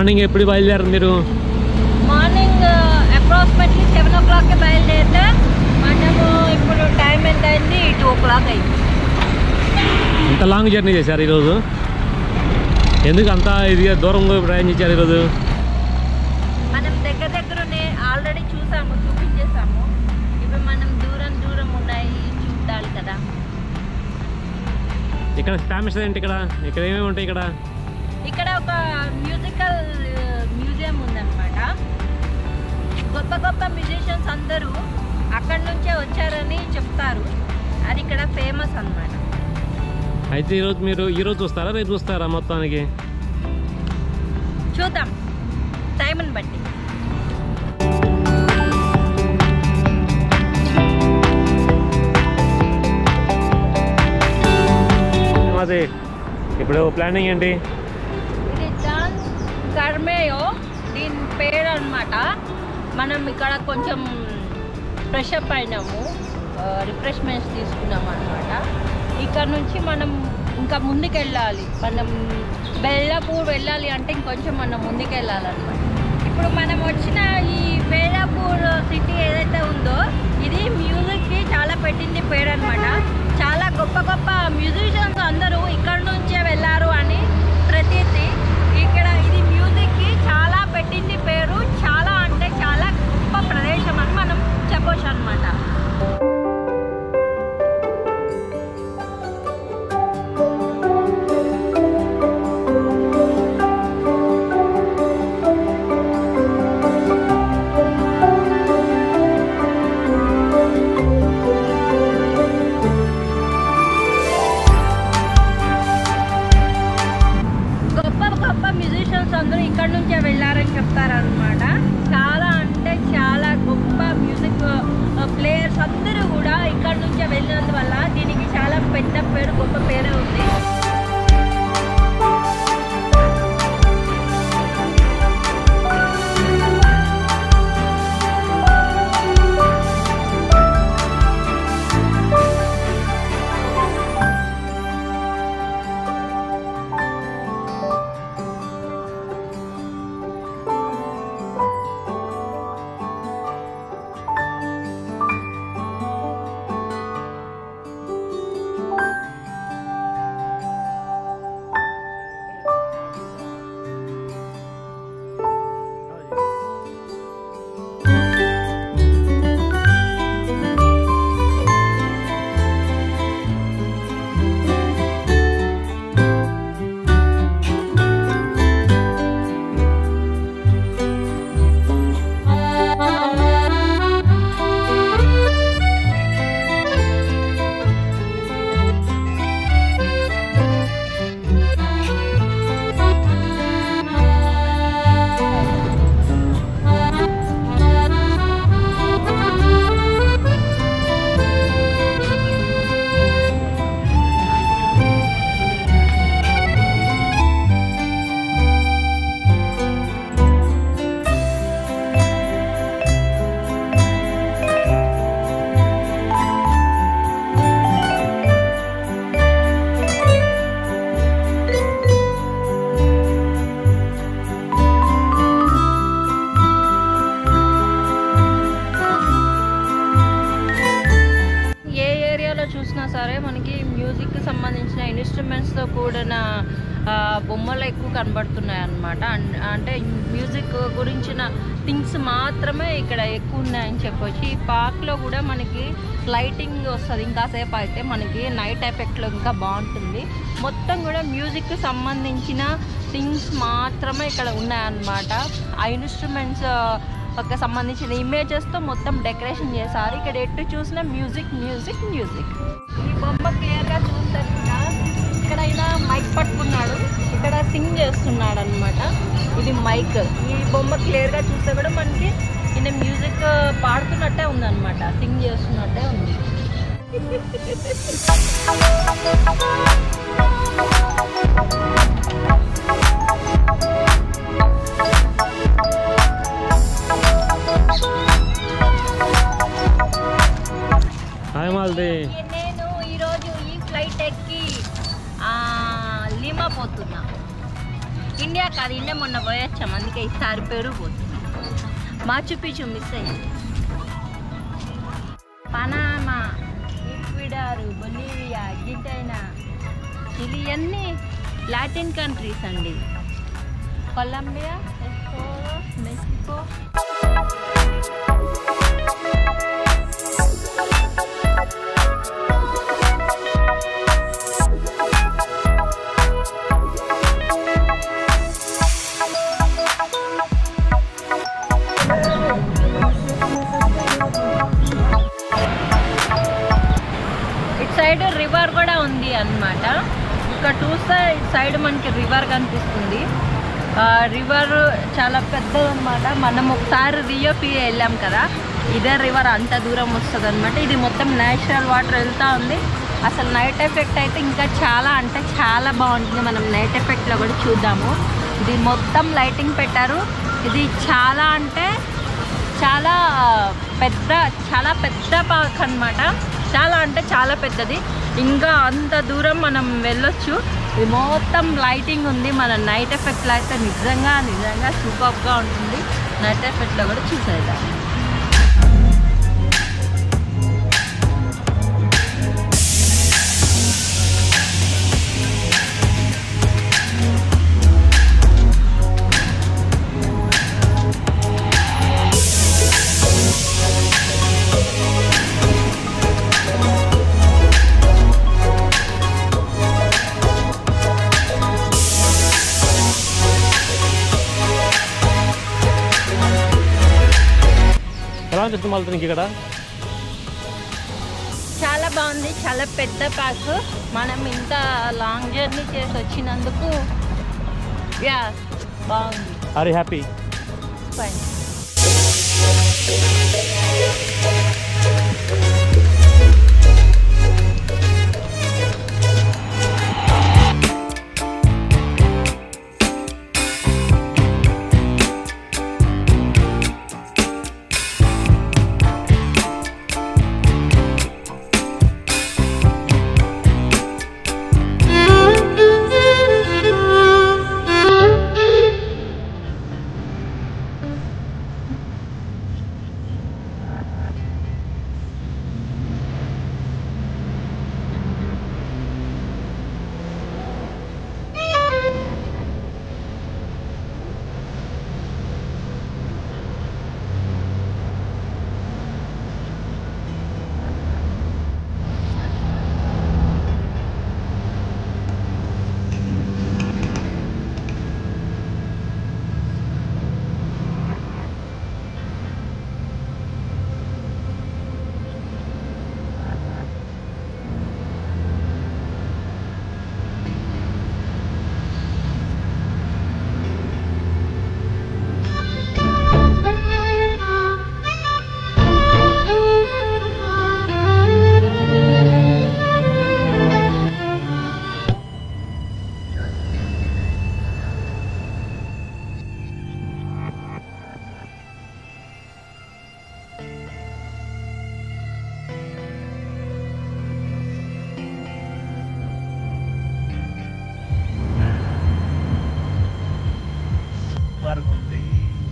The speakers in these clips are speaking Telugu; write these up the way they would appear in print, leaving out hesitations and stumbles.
మార్నింగ్ ఎప్పుడు బయలుదేరారు మీరు? మార్నింగ్ అప్రాక్సిమేట్లీ 7 o'clock బయలుదేరితే మనము ఇప్పుడు టైం ఎంత అయింది? 2 o'clock అయింది. ఇంత లాంగ్ జర్నీ చేశారు ఈరోజు? ఎందుకు అంత ఇదిగా దూరంగా ప్రయాణించారు ఈరోజు? మనం దగ్గరనే ఆల్రెడీ చూపించేసాము. ఇప్పుడు మనం దూరం ఉన్నాయి చూడాలి కదా. ఇక్కడ ఫేమస్ ఏంటి? ఇక్కడ ఏమేమి ఉంటాయి? ఇక్కడ ఒక మ్యూజికల్ మ్యూజియం ఉందన్నమాట. గొప్ప మ్యూజిషియన్స్ అందరూ అక్కడి నుంచే వచ్చారని చెప్తారు. అది ఇక్కడ ఫేమస్ అన్నమాట. అయితే మీరు ఈరోజు చూస్తారా, రేపు చూస్తారా? మొత్తానికి చూద్దాం టైంని బట్టి. అదే ఇప్పుడు ప్లానింగ్ ఏంటి? ఇది డాన్స్ కర్మేయో దీని పేరు అన్నమాట. మనం ఇక్కడ కొంచెం ఫ్రెష్ అప్ అయినాము, రిఫ్రెష్మెంట్స్ తీసుకున్నాము అన్నమాట. ఇక్కడ నుంచి మనం ఇంకా ముందుకు వెళ్ళాలి. మనం బెల్లాపూర్ వెళ్ళాలి అంటే ఇంకొంచెం మనం ముందుకు వెళ్ళాలన్నమాట. ఇప్పుడు మనం వచ్చిన ఈ బెల్లాపూర్ సిటీ ఏదైతే ఉందో ఇది మ్యూజిక్కి చాలా పెట్టింది పేరు అన్నమాట. చాలా గొప్ప మ్యూజిషియన్స్ అందరూ ఇక్కడ నుంచే వెళ్ళారు అని ప్రతీతి. ఇక్కడ ఇది మ్యూజిక్కి చాలా పెట్టింది పేరు. చాలా అంటే చాలా గొప్ప ప్రదేశం అని మనం చెప్పొచ్చు అన్నమాట. అందరూ ఇక్కడ నుంచే వెళ్ళారని చెప్తారనమాట. చాలా అంటే చాలా గొప్ప మ్యూజిక్ ప్లేయర్స్ అందరూ కూడా ఇక్కడ నుంచే వెళ్ళినందువల్ల దీనికి చాలా పెద్ద పేరు, గొప్ప పేరు ఉంది. సరే మనకి మ్యూజిక్కి సంబంధించిన ఇన్స్ట్రుమెంట్స్తో కూడిన బొమ్మలు ఎక్కువ కనబడుతున్నాయి అన్నమాట. అంటే మ్యూజిక్ గురించిన థింగ్స్ మాత్రమే ఇక్కడ ఎక్కువ ఉన్నాయని చెప్పొచ్చు. ఈ పార్క్లో కూడా మనకి లైటింగ్ వస్తుంది. ఇంకాసేపు అయితే మనకి నైట్ ఎఫెక్ట్లో ఇంకా బాగుంటుంది. మొత్తం కూడా మ్యూజిక్కి సంబంధించిన థింగ్స్ మాత్రమే ఇక్కడ ఉన్నాయన్నమాట. ఆ ఇన్స్ట్రుమెంట్స్ సంబంధించిన ఇమేజెస్తో మొత్తం డెకరేషన్ చేశారు. ఇక్కడ ఎటు చూసినా మ్యూజిక్ మ్యూజిక్ మ్యూజిక్. ఈ బొమ్మ క్లియర్గా చూస్తారు కదా, ఇక్కడ ఇలా మైక్ పట్టుకున్నాడు, ఇక్కడ సింగ్ చేస్తున్నాడు అనమాట. ఇది మైక్. ఈ బొమ్మ క్లియర్గా చూస్తే కూడా మనకి ఈయన మ్యూజిక్ పాడుతున్నట్టే ఉందన్నమాట, సింగ్ చేస్తున్నట్టే ఉంది. నేను ఈరోజు ఈ ఫ్లైట్ ఎక్కి లిమా పోతున్నా. ఇండియా కాదు, ఇండియా మొన్న పోయొచ్చాం, అందుకే ఈసారి పెరు పోతుంది. మాచు పిచ్చు మిస్ అయ్యింది. Panama, Ecuador, Bolivia, Argentina, Chile అన్నీ లాటిన్ కంట్రీస్ అండి. Colombia, Mexico. సైడ్ రివర్ కూడా ఉంది అన్నమాట. ఇక్కడ చూస్తే ఇటు సైడ్ మనకి రివర్ కనిపిస్తుంది. రివర్ చాలా పెద్దది అనమాట. మనం ఒకసారి రియోపి వెళ్ళాం కదా, ఇదే రివర్ అంత దూరం వస్తుంది అనమాట. ఇది మొత్తం నేచురల్ వాటర్ వెళ్తూ ఉంది. అసలు నైట్ ఎఫెక్ట్ అయితే ఇంకా చాలా అంటే చాలా బాగుంటుంది. మనం నైట్ ఎఫెక్ట్లో కూడా చూద్దాము. ఇది మొత్తం లైటింగ్ పెట్టారు. ఇది చాలా అంటే చాలా పెద్ద పార్క్ అనమాట. చాలా అంటే చాలా పెద్దది. ఇంకా అంత దూరం మనం వెళ్ళొచ్చు. ఇది మొత్తం లైటింగ్ ఉంది. మన నైట్ ఎఫెక్ట్లో అయితే నిజంగా సూపర్గా ఉంటుంది. నైట్ ఎఫెక్ట్లో కూడా చూసేద్దాం. ఎలా అనిపిస్తుంది మళ్ళీ నీకు ఇక్కడ? చాలా బాగుంది. చాలా పెద్ద పార్క్. మనం ఇంత లాంగ్ జర్నీ చేసి వచ్చినందుకు బాగుంది. Are you happy? ఫైన్.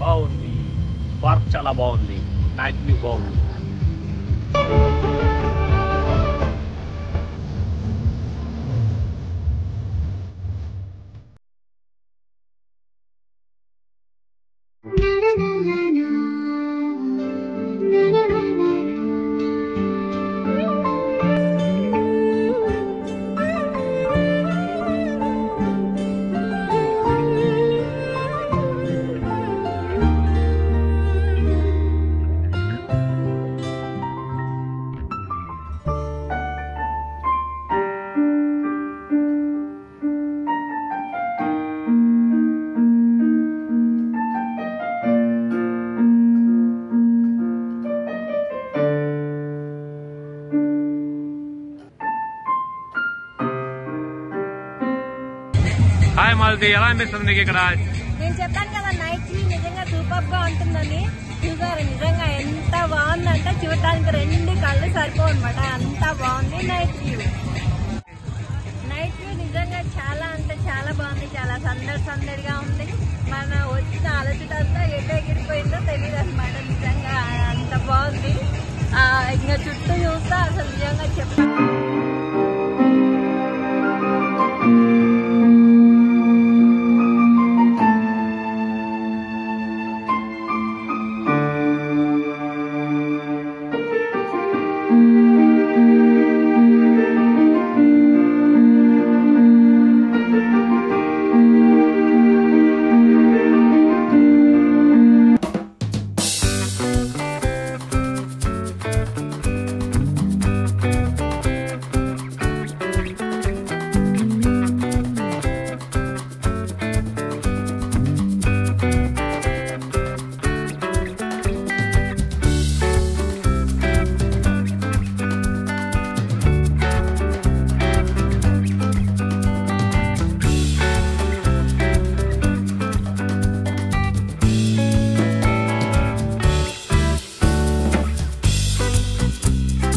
బాగుంది. పార్క్ చాలా బాగుంది. నైట్ వ్యూ బాగుంది. హాయ్ మాలతి, ఎలా అనిపిస్తుంది నీకు ఇక్కడ? నేను చెప్పాను కదా నైట్ వ్యూ నిజంగా సూపర్ గా ఉంటుందని. చూసారు నిజంగా ఎంత బాగుందంటే చూడటానికి 2 కళ్ళు సరిపో అనమాట. అంత బాగుంది నైట్ వ్యూ. నైట్ వ్యూ నిజంగా చాలా అంటే చాలా బాగుంది, చాలా సందడిగా ఉంది. మన వచ్చిన అలసటంతా ఎటు ఎగిరిపోయిందో తెలియదు అనమాట. నిజంగా అంత బాగుంది. ఇంకా చుట్టూ చూస్తా అసలు నిజంగా చెప్పాలి.